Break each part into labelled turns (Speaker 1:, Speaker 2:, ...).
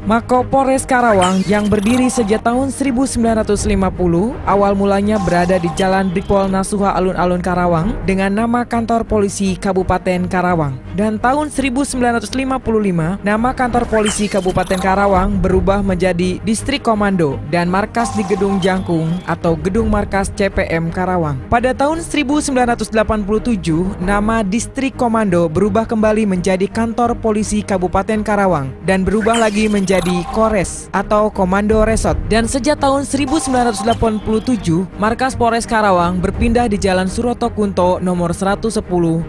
Speaker 1: Mako Polres Karawang yang berdiri sejak tahun 1950 awal mulanya berada di Jalan Brigpol Nasuha Alun-Alun Karawang dengan nama Kantor Polisi Kabupaten Karawang. Dan tahun 1955 nama Kantor Polisi Kabupaten Karawang berubah menjadi Distrik Komando dan markas di Gedung Jangkung atau Gedung Markas CPM Karawang. Pada tahun 1987 nama Distrik Komando berubah kembali menjadi Kantor Polisi Kabupaten Karawang dan berubah lagi menjadi Kores atau Komando Resort. Dan sejak tahun 1987 markas Polres Karawang berpindah di Jalan Suroto Kunto nomor 110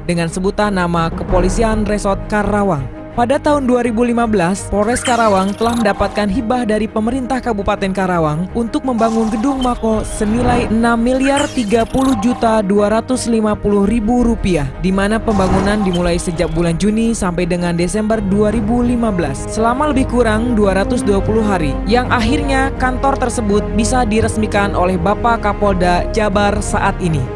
Speaker 1: dengan sebutan nama Kepolisian Resort Karawang. Pada tahun 2015, Polres Karawang telah mendapatkan hibah dari pemerintah Kabupaten Karawang untuk membangun gedung Mako senilai Rp6.330.250.000, di mana pembangunan dimulai sejak bulan Juni sampai dengan Desember 2015 selama lebih kurang 220 hari, yang akhirnya kantor tersebut bisa diresmikan oleh Bapak Kapolda Jabar saat ini.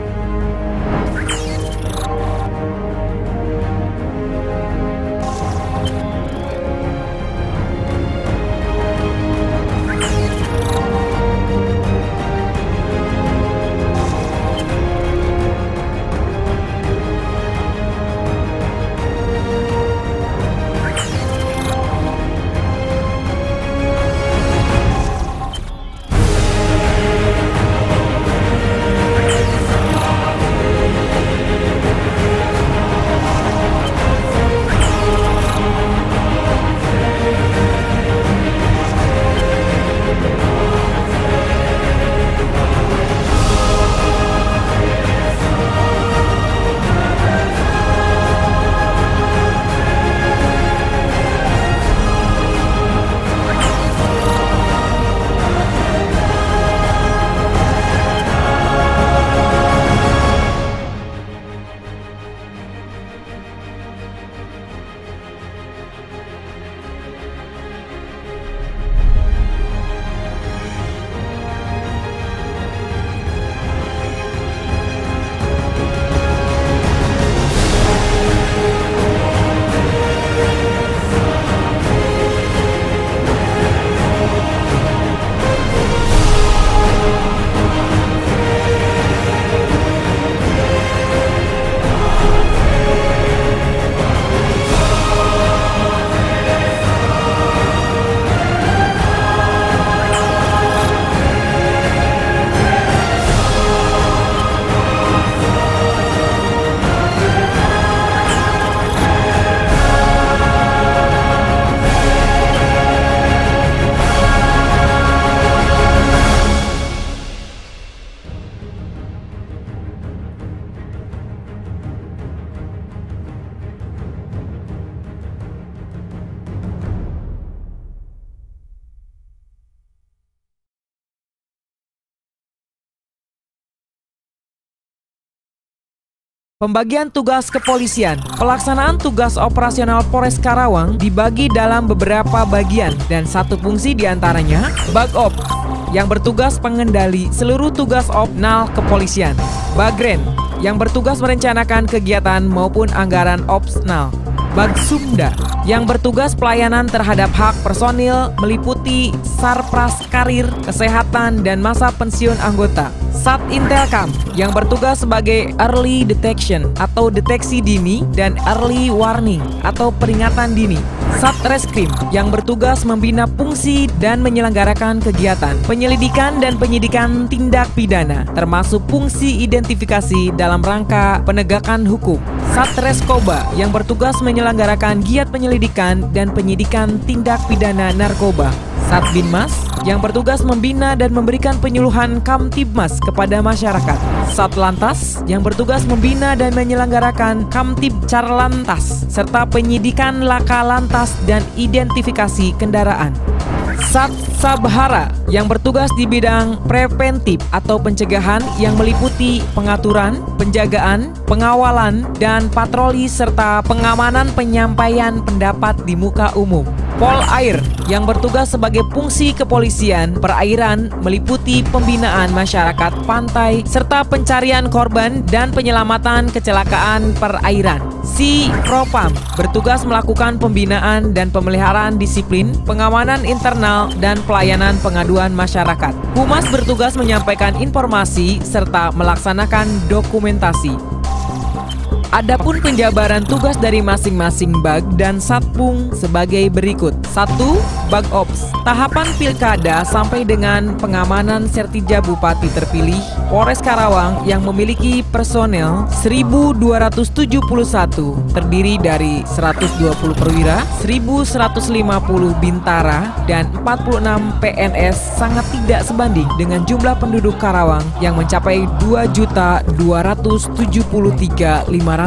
Speaker 1: Pembagian tugas kepolisian. Pelaksanaan tugas operasional Polres Karawang dibagi dalam beberapa bagian dan satu fungsi diantaranya Bagop yang bertugas pengendali seluruh tugas opnal kepolisian, Bagren yang bertugas merencanakan kegiatan maupun anggaran opsnal, Bagsumda yang bertugas pelayanan terhadap hak personil meliputi sarpras karir, kesehatan, dan masa pensiun anggota, Satintelkam yang bertugas sebagai early detection atau deteksi dini dan early warning atau peringatan dini, Satreskrim yang bertugas membina fungsi dan menyelenggarakan kegiatan penyelidikan dan penyidikan tindak pidana termasuk fungsi identifikasi dalam rangka penegakan hukum, Satreskoba yang bertugas menyelenggarakan giat penyelidikan dan penyidikan tindak pidana narkoba, Satbinmas yang bertugas membina dan memberikan penyuluhan Kamtibmas kepada masyarakat, Satlantas yang bertugas membina dan menyelenggarakan Kamtib Carlantas serta penyidikan laka lantas dan identifikasi kendaraan, Satsabhara yang bertugas di bidang preventif atau pencegahan yang meliputi pengaturan, penjagaan, pengawalan, dan patroli serta pengamanan penyampaian pendapat di muka umum, Polair yang bertugas sebagai fungsi kepolisian perairan meliputi pembinaan masyarakat pantai serta pencarian korban dan penyelamatan kecelakaan perairan. Sea Propam bertugas melakukan pembinaan dan pemeliharaan disiplin, pengamanan internal, dan pelayanan pengaduan masyarakat. Humas bertugas menyampaikan informasi serta melaksanakan dokumentasi. Adapun penjabaran tugas dari masing-masing bag dan satpung sebagai berikut. 1. Bag Ops. Tahapan pilkada sampai dengan pengamanan Sertija Bupati terpilih Polres Karawang yang memiliki personel 1.271 terdiri dari 120 perwira, 1.150 bintara, dan 46 PNS sangat tidak sebanding dengan jumlah penduduk Karawang yang mencapai 2.273.579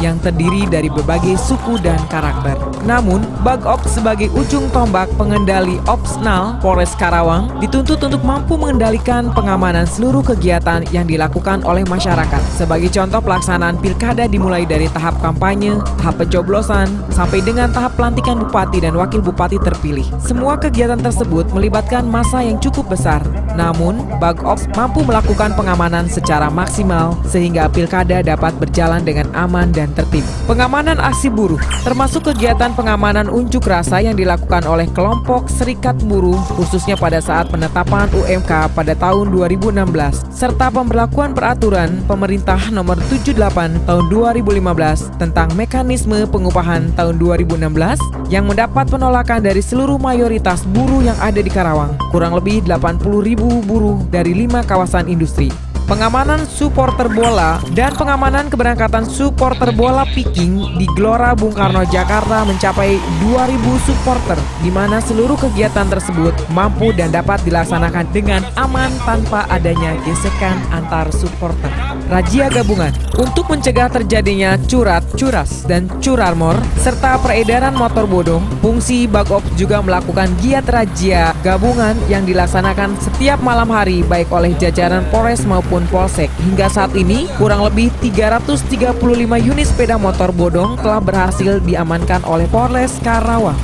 Speaker 1: yang terdiri dari berbagai suku dan karakter. Namun, Bag Ops sebagai ujung tombak pengendali opsnal Polres Karawang dituntut untuk mampu mengendalikan pengamanan seluruh kegiatan yang dilakukan oleh masyarakat. Sebagai contoh, pelaksanaan pilkada dimulai dari tahap kampanye, tahap pencoblosan, sampai dengan tahap pelantikan bupati dan wakil bupati terpilih. Semua kegiatan tersebut melibatkan massa yang cukup besar. Namun, Bag Ops mampu melakukan pengamanan secara maksimal sehingga pilkada dapat berjalan dengan aman dan tertib. Pengamanan aksi buruh, termasuk kegiatan pengamanan unjuk rasa yang dilakukan oleh kelompok serikat buruh khususnya pada saat penetapan UMK pada tahun 2016 serta pemberlakuan peraturan pemerintah nomor 78 tahun 2015 tentang mekanisme pengupahan tahun 2016 yang mendapat penolakan dari seluruh mayoritas buruh yang ada di Karawang, kurang lebih 80.000 buruh dari 5 kawasan industri. Pengamanan supporter bola dan pengamanan keberangkatan supporter bola Viking di Gelora Bung Karno, Jakarta mencapai 2.000 supporter, di mana seluruh kegiatan tersebut mampu dan dapat dilaksanakan dengan aman tanpa adanya gesekan antar supporter. Razia gabungan untuk mencegah terjadinya curat, curas, dan curarmor serta peredaran motor bodong, fungsi Bag Ops juga melakukan giat razia gabungan yang dilaksanakan setiap malam hari baik oleh jajaran Polres maupun Polsek. Hingga saat ini, kurang lebih 335 unit sepeda motor bodong telah berhasil diamankan oleh Polres Karawang.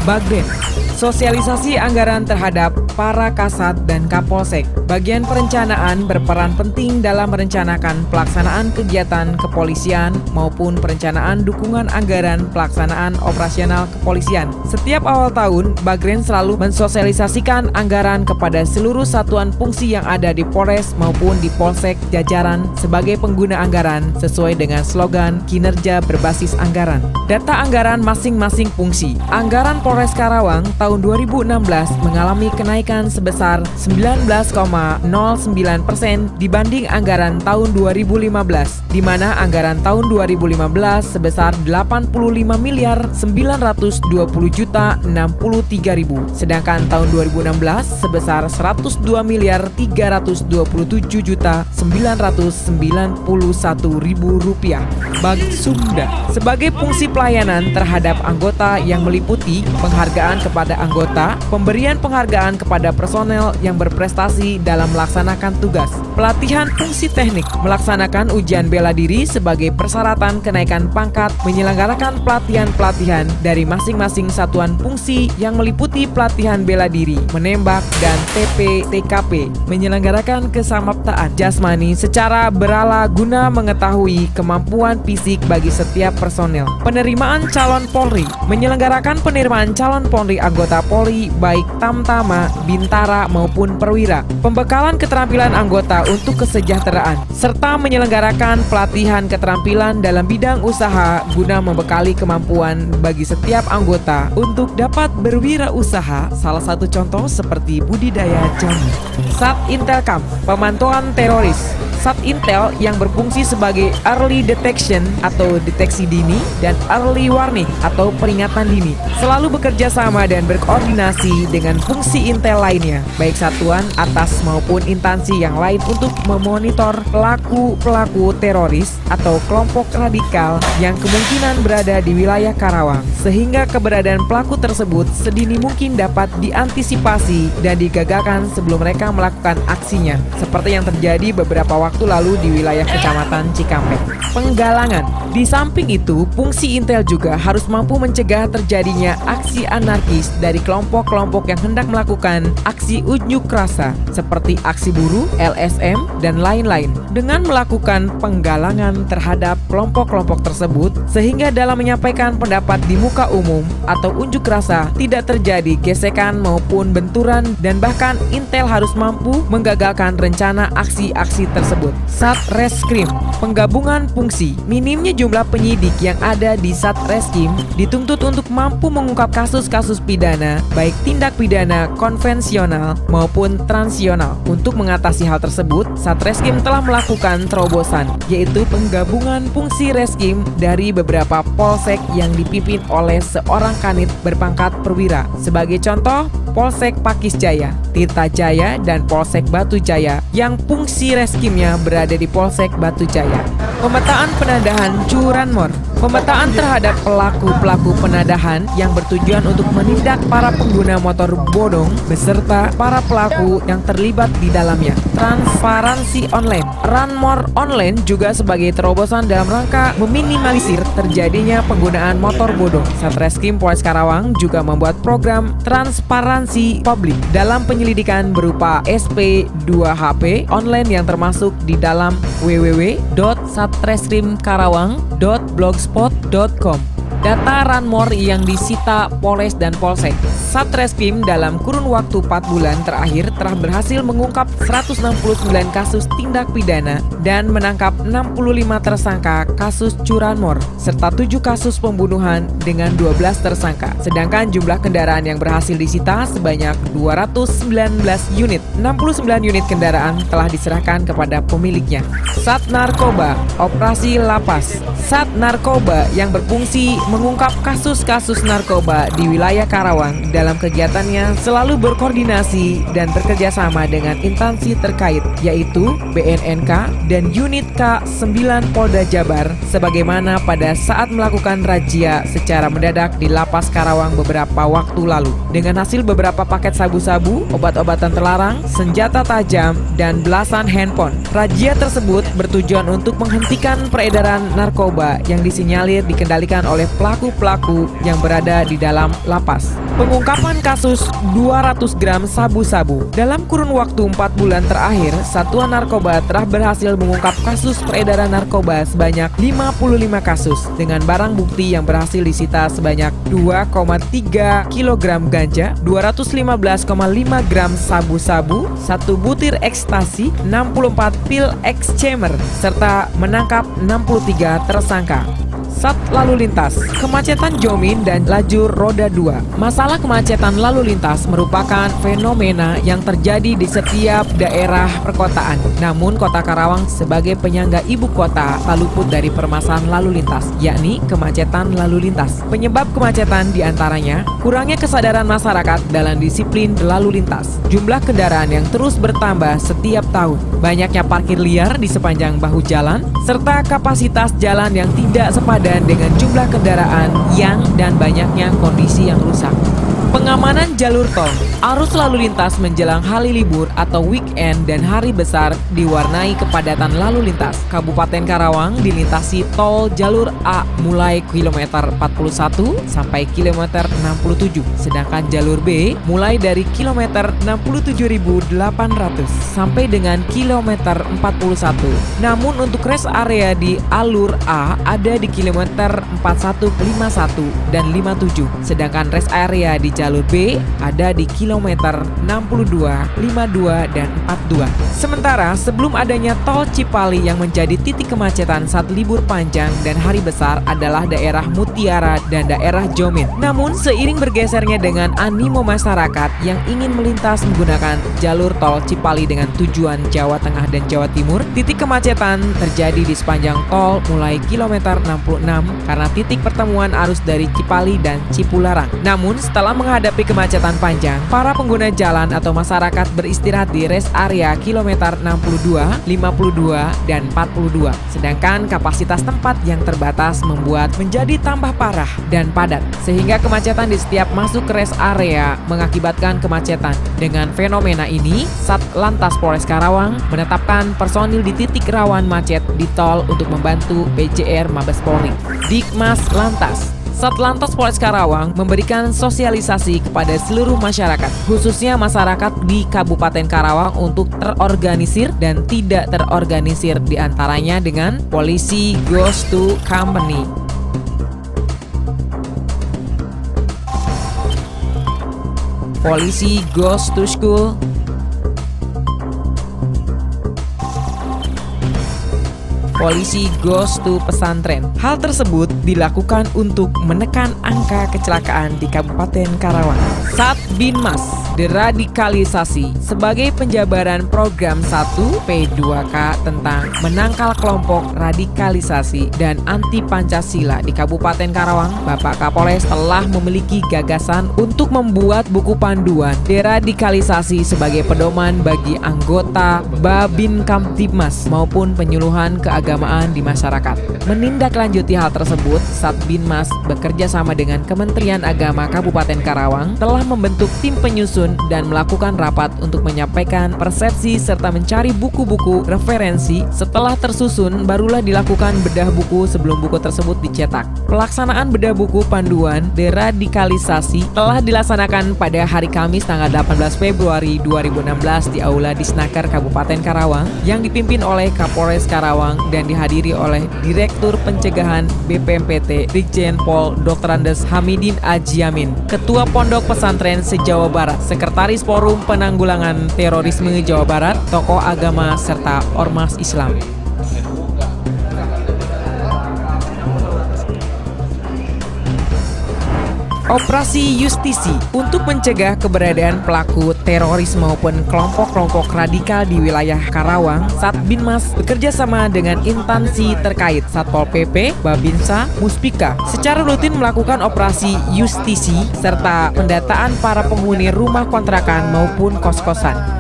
Speaker 1: Bagden, sosialisasi anggaran terhadap para kasat dan kapolsek. Bagian perencanaan berperan penting dalam merencanakan pelaksanaan kegiatan kepolisian maupun perencanaan dukungan anggaran pelaksanaan operasional kepolisian. Setiap awal tahun, Bagren selalu mensosialisasikan anggaran kepada seluruh satuan fungsi yang ada di Polres maupun di Polsek jajaran sebagai pengguna anggaran sesuai dengan slogan kinerja berbasis anggaran. Data anggaran masing-masing fungsi. Anggaran Polres Karawang tahun 2016 mengalami kenaikan sebesar 19,09% dibanding anggaran tahun 2015, di mana anggaran tahun 2015 sebesar 85.920.063.000, sedangkan tahun 2016 sebesar 102.327.991.000 rupiah. Bagsumda sebagai fungsi pelayanan terhadap anggota yang meliputi penghargaan kepada anggota, pemberian penghargaan kepada personel yang berprestasi dalam melaksanakan tugas, pelatihan fungsi teknik, melaksanakan ujian bela diri sebagai persyaratan kenaikan pangkat, menyelenggarakan pelatihan-pelatihan dari masing-masing satuan fungsi yang meliputi pelatihan bela diri, menembak, dan TP/TKP, menyelenggarakan kesamaptaan jasmani secara berala guna mengetahui kemampuan fisik bagi setiap personel. Penerimaan calon Polri, menyelenggarakan penerimaan calon Polri anggota Polri baik Tamtama, Bintara maupun Perwira, pembekalan keterampilan anggota untuk kesejahteraan, serta menyelenggarakan pelatihan keterampilan dalam bidang usaha guna membekali kemampuan bagi setiap anggota untuk dapat berwirausaha, salah satu contoh seperti budidaya jamur. Sat Intelcam, pemantauan teroris. Sat Intel yang berfungsi sebagai early detection atau deteksi dini dan early warning atau peringatan dini, selalu bekerja sama dan berkoordinasi dengan fungsi intel lainnya, baik satuan atas maupun instansi yang lain untuk memonitor pelaku-pelaku teroris atau kelompok radikal yang kemungkinan berada di wilayah Karawang, sehingga keberadaan pelaku tersebut sedini mungkin dapat diantisipasi dan digagalkan sebelum mereka melakukan aksinya, seperti yang terjadi beberapa waktu waktu lalu di wilayah Kecamatan Cikampek. Penggalangan. Di samping itu, fungsi intel juga harus mampu mencegah terjadinya aksi anarkis dari kelompok-kelompok yang hendak melakukan aksi unjuk rasa seperti aksi buruh, LSM, dan lain-lain. Dengan melakukan penggalangan terhadap kelompok-kelompok tersebut, sehingga dalam menyampaikan pendapat di muka umum atau unjuk rasa tidak terjadi gesekan maupun benturan, dan bahkan intel harus mampu menggagalkan rencana aksi-aksi tersebut. Satreskrim. Penggabungan fungsi. Minimnya jumlah penyidik yang ada di Satreskrim dituntut untuk mampu mengungkap kasus-kasus pidana, baik tindak pidana konvensional maupun transional. Untuk mengatasi hal tersebut, Satreskrim telah melakukan terobosan, yaitu penggabungan fungsi Reskrim dari beberapa polsek yang dipimpin oleh seorang kanit berpangkat perwira. Sebagai contoh, Polsek Pakis Jaya, Tirta Jaya, dan Polsek Batu Jaya yang fungsi reskrimnya berada di Polsek Batu Jaya. Pemetaan penadahan curanmor. Pemetaan terhadap pelaku-pelaku penadahan yang bertujuan untuk menindak para pengguna motor bodong beserta para pelaku yang terlibat di dalamnya. Transparansi online. Ranmor online juga sebagai terobosan dalam rangka meminimalisir terjadinya penggunaan motor bodong. Satreskrim Polres Karawang juga membuat program transparansi publik dalam penyelidikan berupa SP2HP online yang termasuk di dalam www.satreskrimkarawang.blogspot.com. Data Ranmor yang disita Polres dan Polsek. Satreskrim dalam kurun waktu 4 bulan terakhir telah berhasil mengungkap 169 kasus tindak pidana dan menangkap 65 tersangka kasus curanmor serta 7 kasus pembunuhan dengan 12 tersangka. Sedangkan jumlah kendaraan yang berhasil disita sebanyak 219 unit. 69 unit kendaraan telah diserahkan kepada pemiliknya. Sat Narkoba, Operasi Lapas. Sat Narkoba yang berfungsi mengungkap kasus-kasus narkoba di wilayah Karawang dalam kegiatannya selalu berkoordinasi dan bekerja sama dengan instansi terkait, yaitu BNNK dan unit K9 Polda Jabar, sebagaimana pada saat melakukan razia secara mendadak di Lapas Karawang beberapa waktu lalu. Dengan hasil beberapa paket sabu-sabu, obat-obatan terlarang, senjata tajam, dan belasan handphone. Razia tersebut bertujuan untuk menghentikan peredaran narkoba yang disinyalir dikendalikan oleh pelaku-pelaku yang berada di dalam lapas. Pengungkapan kasus 200 gram sabu-sabu. Dalam kurun waktu 4 bulan terakhir, Satuan Narkoba telah berhasil mengungkap kasus peredaran narkoba sebanyak 55 kasus dengan barang bukti yang berhasil disita sebanyak 2,3 kg ganja, 215,5 gram sabu-sabu, 1 butir ekstasi, 64 pil X-Chamber, serta menangkap 63 tersangka. Sat Lalu Lintas, kemacetan Jomin dan lajur roda 2. Masalah kemacetan lalu lintas merupakan fenomena yang terjadi di setiap daerah perkotaan. Namun Kota Karawang sebagai penyangga ibu kota tak luput dari permasalahan lalu lintas, yakni kemacetan lalu lintas. Penyebab kemacetan diantaranya kurangnya kesadaran masyarakat dalam disiplin lalu lintas, jumlah kendaraan yang terus bertambah setiap tahun, banyaknya parkir liar di sepanjang bahu jalan, serta kapasitas jalan yang tidak sepadan dengan jumlah kendaraan yang dan banyaknya kondisi yang rusak. Pengamanan jalur tol. Arus lalu lintas menjelang hari libur atau weekend dan hari besar diwarnai kepadatan lalu lintas. Kabupaten Karawang dilintasi tol jalur A mulai kilometer 41 sampai kilometer 67. Sedangkan jalur B mulai dari kilometer 67.800 sampai dengan kilometer 41. Namun untuk rest area di alur A ada di kilometer 4151 dan 57. Sedangkan rest area di jalur B ada di kilometer 62, 52, dan 42. Sementara sebelum adanya tol Cipali yang menjadi titik kemacetan saat libur panjang dan hari besar adalah daerah Mutiara dan daerah Jomin. Namun seiring bergesernya dengan animo masyarakat yang ingin melintas menggunakan jalur tol Cipali dengan tujuan Jawa Tengah dan Jawa Timur, titik kemacetan terjadi di sepanjang tol mulai kilometer 66 karena titik pertemuan arus dari Cipali dan Cipularang. Namun setelah menghadapi kemacetan panjang, para pengguna jalan atau masyarakat beristirahat di rest area kilometer 62, 52, dan 42. Sedangkan kapasitas tempat yang terbatas membuat menjadi tambah parah dan padat, sehingga kemacetan di setiap masuk ke rest area mengakibatkan kemacetan. Dengan fenomena ini, Satlantas Polres Karawang menetapkan personil di titik rawan macet di tol untuk membantu PJR Mabes Polri. Dikmas Lantas. Satlantas Polres Karawang memberikan sosialisasi kepada seluruh masyarakat, khususnya masyarakat di Kabupaten Karawang untuk terorganisir dan tidak terorganisir, diantaranya dengan polisi goes to company. Polisi goes to school. Polisi goes to pesantren. Hal tersebut dilakukan untuk menekan angka kecelakaan di Kabupaten Karawang. Satbinmas deradikalisasi sebagai penjabaran program 1 P2K tentang menangkal kelompok radikalisasi dan anti Pancasila di Kabupaten Karawang. Bapak Kapolres telah memiliki gagasan untuk membuat buku panduan deradikalisasi sebagai pedoman bagi anggota Babin Kamtibmas maupun penyuluhan keagamaan di masyarakat. Menindaklanjuti hal tersebut, Satbinmas bekerja sama dengan Kementerian Agama Kabupaten Karawang telah membentuk tim penyusun dan melakukan rapat untuk menyampaikan persepsi serta mencari buku-buku referensi. Setelah tersusun, barulah dilakukan bedah buku sebelum buku tersebut dicetak. Pelaksanaan bedah buku panduan deradikalisasi telah dilaksanakan pada hari Kamis tanggal 18 Februari 2016 di Aula Disnaker Kabupaten Karawang yang dipimpin oleh Kapolres Karawang dan dihadiri oleh Direktur Pencegahan BPMPT Brigjen Pol Dr. Andes Hamidin Ajiamin, Ketua Pondok Pesantren se-Jawa Barat, Sekretaris Forum Penanggulangan Terorisme Jawa Barat, tokoh agama serta ormas Islam. Operasi Justisi untuk mencegah keberadaan pelaku teroris maupun kelompok-kelompok radikal di wilayah Karawang, Satbinmas bekerja sama dengan instansi terkait Satpol PP, Babinsa, Muspika secara rutin melakukan operasi justisi serta pendataan para penghuni rumah kontrakan maupun kos-kosan.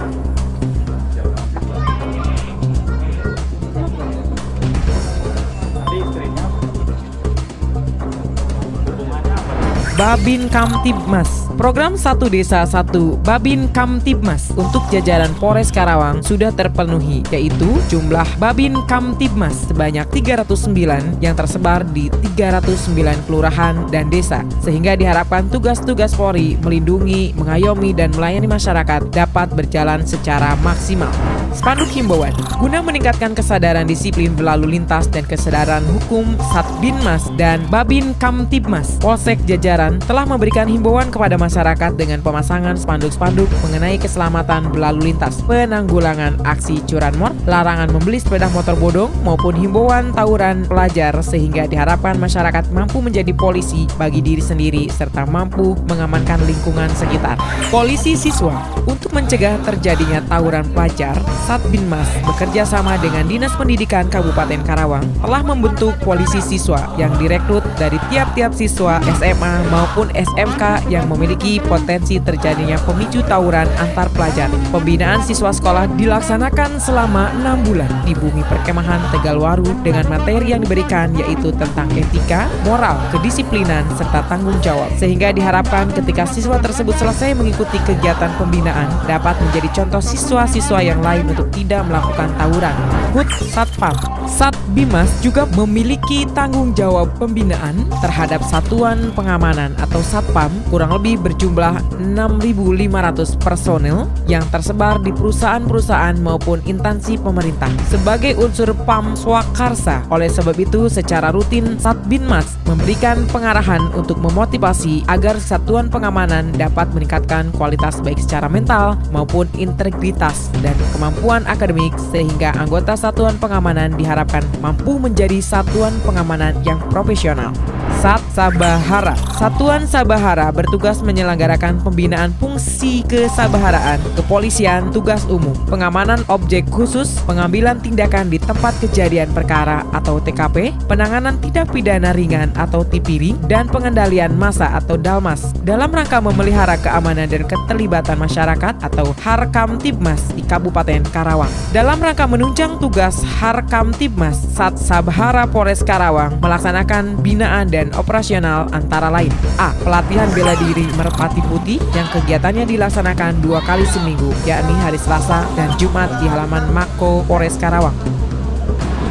Speaker 1: Babin Kamtibmas. Program Satu Desa Satu Babin Kamtibmas untuk jajaran Polres Karawang sudah terpenuhi, yaitu jumlah Babin Kamtibmas sebanyak 309 yang tersebar di 309 kelurahan dan desa, sehingga diharapkan tugas-tugas Polri melindungi, mengayomi, dan melayani masyarakat dapat berjalan secara maksimal. Spanduk himbauan guna meningkatkan kesadaran disiplin berlalu lintas dan kesadaran hukum, Satbinmas dan Babin Kamtibmas Polsek jajaran telah memberikan himbauan kepada masyarakat dengan pemasangan spanduk-spanduk mengenai keselamatan berlalu lintas, penanggulangan aksi curanmor, larangan membeli sepeda motor bodong, maupun himbauan tawuran pelajar, sehingga diharapkan masyarakat mampu menjadi polisi bagi diri sendiri serta mampu mengamankan lingkungan sekitar. Polisi siswa untuk mencegah terjadinya tawuran pelajar, Satbinmas bekerja sama dengan Dinas Pendidikan Kabupaten Karawang telah membentuk polisi siswa yang direkrut dari tiap-tiap siswa SMA maupun SMK yang memiliki potensi terjadinya pemicu tawuran antar pelajar. Pembinaan siswa sekolah dilaksanakan selama 6 bulan di bumi perkemahan Tegalwaru dengan materi yang diberikan yaitu tentang etika, moral, kedisiplinan, serta tanggung jawab, sehingga diharapkan ketika siswa tersebut selesai mengikuti kegiatan pembinaan dapat menjadi contoh siswa-siswa yang lain untuk tidak melakukan tawuran. HUT Satpam. Satbinmas juga memiliki tanggung jawab pembinaan terhadap satuan pengamanan atau Satpam kurang lebih berjumlah 6.500 personel yang tersebar di perusahaan-perusahaan maupun instansi pemerintah sebagai unsur PAM swakarsa. Oleh sebab itu, secara rutin Satbinmas memberikan pengarahan untuk memotivasi agar satuan pengamanan dapat meningkatkan kualitas baik secara mental maupun integritas dan kemampuan akademik, sehingga anggota satuan pengamanan diharapkan diharapkan mampu menjadi satuan pengamanan yang profesional. Sat Sabahara. Satuan Sabahara bertugas menyelenggarakan pembinaan fungsi kesabaharaan, kepolisian, tugas umum, pengamanan objek khusus, pengambilan tindakan di tempat kejadian perkara atau TKP, penanganan tindak pidana ringan atau TPRI, dan pengendalian massa atau Dalmas dalam rangka memelihara keamanan dan keterlibatan masyarakat atau Harkamtibmas di Kabupaten Karawang. Dalam rangka menunjang tugas Harkamtibmas, Sat Sabahara Polres Karawang melaksanakan binaan dan operasional antara lain: A. Pelatihan bela diri Merpati Putih yang kegiatannya dilaksanakan 2 kali seminggu, yakni hari Selasa dan Jumat di halaman Mako Polres Karawang.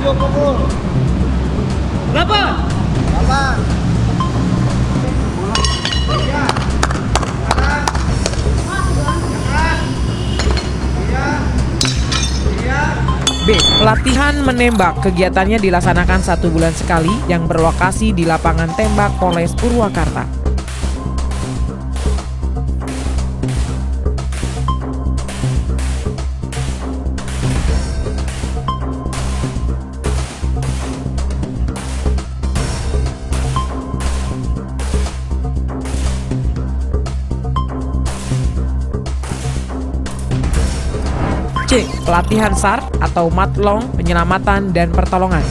Speaker 1: 8. B. Pelatihan menembak, kegiatannya dilaksanakan 1 bulan sekali yang berlokasi di lapangan tembak Polres Purwakarta. C. Pelatihan SAR atau Matlong, penyelamatan dan pertolongan.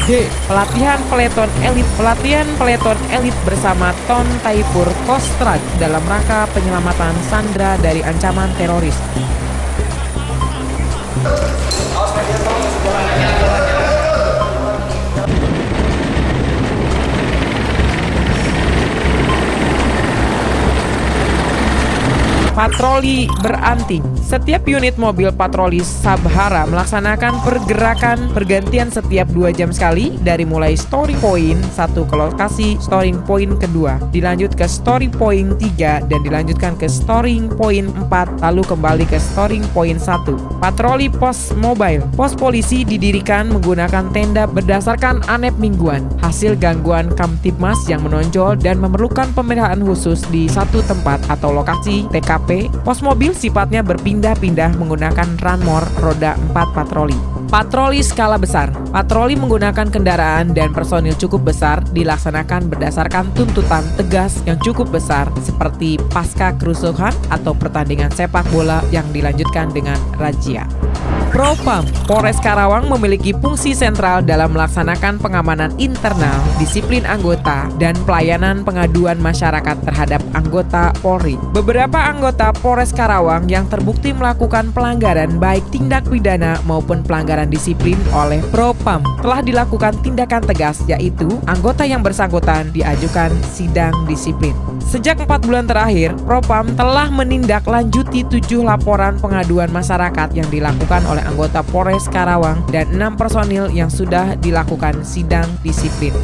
Speaker 1: D. Pelatihan peleton elit. Pelatihan peleton elit bersama Ton Taipur Kostrad dalam rangka penyelamatan sandera dari ancaman teroris. Patroli beranting. Setiap unit mobil patroli Sabhara melaksanakan pergerakan pergantian setiap 2 jam sekali dari mulai storing point 1 ke lokasi storing point kedua, dilanjut ke storing point 3 dan dilanjutkan ke storing point 4, lalu kembali ke storing point 1. Patroli pos mobile. Pos polisi didirikan menggunakan tenda berdasarkan anep mingguan, hasil gangguan Kamtibmas yang menonjol dan memerlukan pemeliharaan khusus di satu tempat atau lokasi TKP. Pos mobil sifatnya berpindah-pindah menggunakan ranmor roda 4 patroli. Patroli skala besar. Patroli menggunakan kendaraan dan personil cukup besar dilaksanakan berdasarkan tuntutan tegas yang cukup besar seperti pasca kerusuhan atau pertandingan sepak bola yang dilanjutkan dengan razia. Propam. Polres Karawang memiliki fungsi sentral dalam melaksanakan pengamanan internal, disiplin anggota, dan pelayanan pengaduan masyarakat terhadap anggota Polri. Beberapa anggota Polres Karawang yang terbukti melakukan pelanggaran baik tindak pidana maupun pelanggaran disiplin oleh Propam telah dilakukan tindakan tegas, yaitu anggota yang bersangkutan diajukan sidang disiplin. Sejak 4 bulan terakhir, Propam telah menindaklanjuti 7 laporan pengaduan masyarakat yang dilakukan oleh anggota Polres Karawang dan 6 personil yang sudah dilakukan sidang disiplin.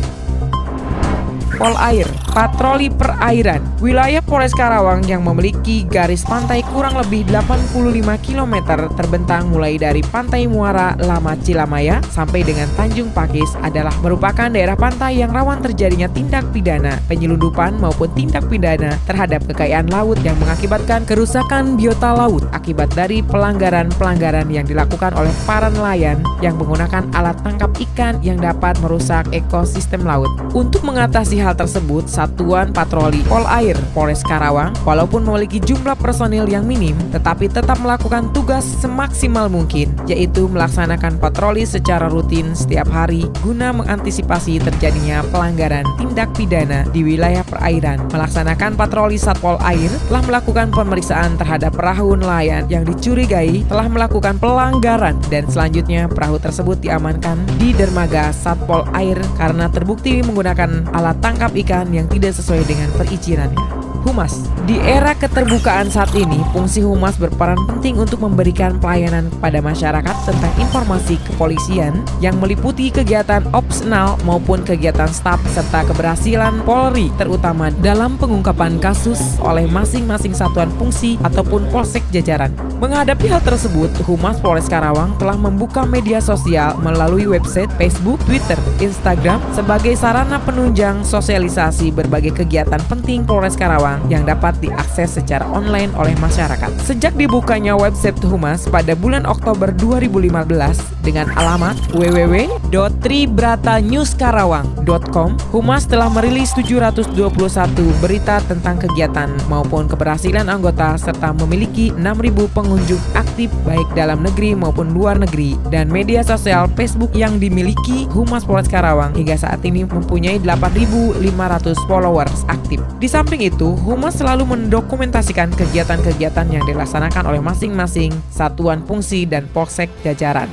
Speaker 1: Polair. Patroli perairan. Wilayah Polres Karawang yang memiliki garis pantai kurang lebih 85 km terbentang mulai dari Pantai Muara Lama Cilamaya sampai dengan Tanjung Pakis adalah merupakan daerah pantai yang rawan terjadinya tindak pidana, penyelundupan maupun tindak pidana terhadap kekayaan laut yang mengakibatkan kerusakan biota laut akibat dari pelanggaran-pelanggaran yang dilakukan oleh para nelayan yang menggunakan alat tangkap ikan yang dapat merusak ekosistem laut. Untuk mengatasi hal tersebut, Satuan Patroli Polair Polres Karawang walaupun memiliki jumlah personil yang minim tetapi tetap melakukan tugas semaksimal mungkin, yaitu melaksanakan patroli secara rutin setiap hari guna mengantisipasi terjadinya pelanggaran tindak pidana di wilayah perairan. Melaksanakan patroli Satpol Air telah melakukan pemeriksaan terhadap perahu nelayan yang dicurigai telah melakukan pelanggaran dan selanjutnya perahu tersebut diamankan di dermaga Satpol Air karena terbukti menggunakan alat tangkap ikan yang tidak sesuai dengan perizinannya. Humas. Di era keterbukaan saat ini, fungsi Humas berperan penting untuk memberikan pelayanan kepada masyarakat tentang informasi kepolisian yang meliputi kegiatan opsional maupun kegiatan staf serta keberhasilan Polri, terutama dalam pengungkapan kasus oleh masing-masing satuan fungsi ataupun polsek jajaran. Menghadapi hal tersebut, Humas Polres Karawang telah membuka media sosial melalui website, Facebook, Twitter, Instagram sebagai sarana penunjang sosialisasi berbagai kegiatan penting Polres Karawang Karawang yang dapat diakses secara online oleh masyarakat. Sejak dibukanya website Humas pada bulan Oktober 2015 dengan alamat www.tribratanyuskarawang.com, Humas telah merilis 721 berita tentang kegiatan maupun keberhasilan anggota serta memiliki 6.000 pengunjung aktif baik dalam negeri maupun luar negeri, dan media sosial Facebook yang dimiliki Humas Polres Karawang hingga saat ini mempunyai 8.500 followers aktif. Di samping itu, Humas selalu mendokumentasikan kegiatan-kegiatan yang dilaksanakan oleh masing-masing satuan fungsi dan polsek jajaran.